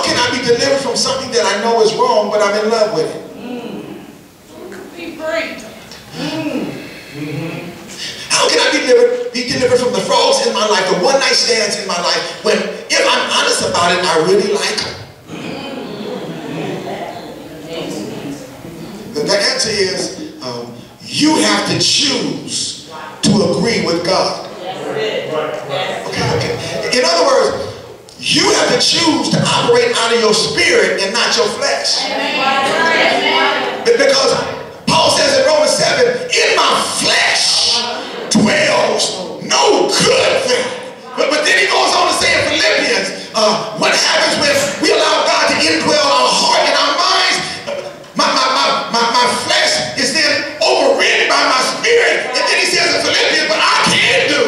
can I be delivered from something that I know is wrong, but I'm in love with it? Be free. How can I be delivered from the frauds in my life, the one-night stands in my life, when if I'm honest about it, I really like them? The answer is you have to choose to agree with God. Okay. In other words, you have to choose to operate out of your spirit and not your flesh. Because Paul says in Romans 7, in my flesh dwells no good thing. But then he goes on to say in Philippians, what happens when we allow God to indwell our heart and our minds? My flesh is then overridden by my spirit. And then he says in Philippians, but I can do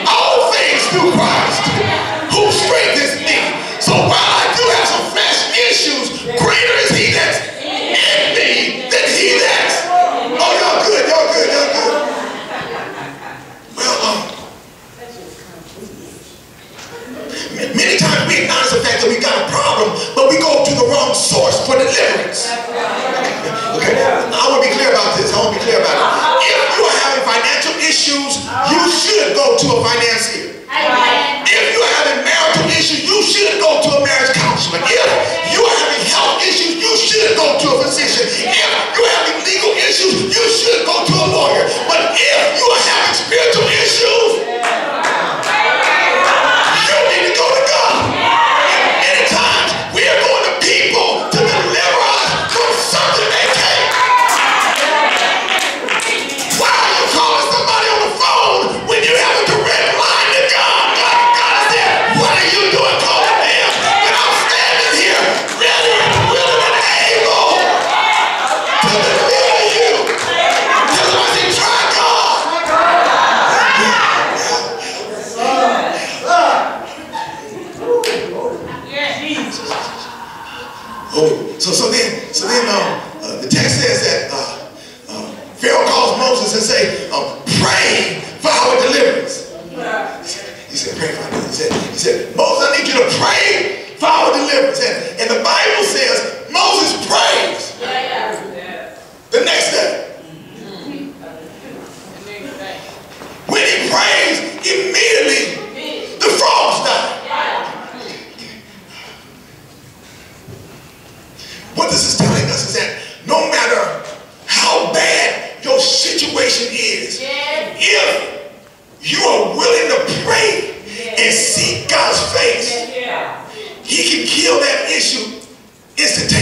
all things through Christ who strengthens me. So while I do have some flesh issues, greater is he that's in me than he that's. Oh, y'all good, y'all good, y'all good. Well, many times we acknowledge the fact that we got a problem, but we go to the wrong source for deliverance. Okay, I want to be clear about this. I want to be clear about it. If you are having financial issues, you should go to a financier. If you are having marital issues, you should go to a marriage counselor. If you are having health issues, you should go to a physician. If you're having legal issues, you should go to a lawyer. But if you are having spiritual issues, you need to go to God. Many times we are going to people to deliver us from something they can't. Why are you calling somebody on the phone when you have a direct line to God? God said, what are you doing calling them? When I'm standing here ready and willing and able to deliver you. Tell them I said, try God. So then the text says that Pharaoh calls Moses and say, pray for our deliverance. He said, pray for our deliverance. He said, Moses, I need you to pray for our deliverance. And the Bible says Moses prays. The next day. When he prays, immediately the frogs die. What this is telling us is that no matter how bad your situation is, if you are willing to pray and seek God's face, he can kill that issue instantaneously.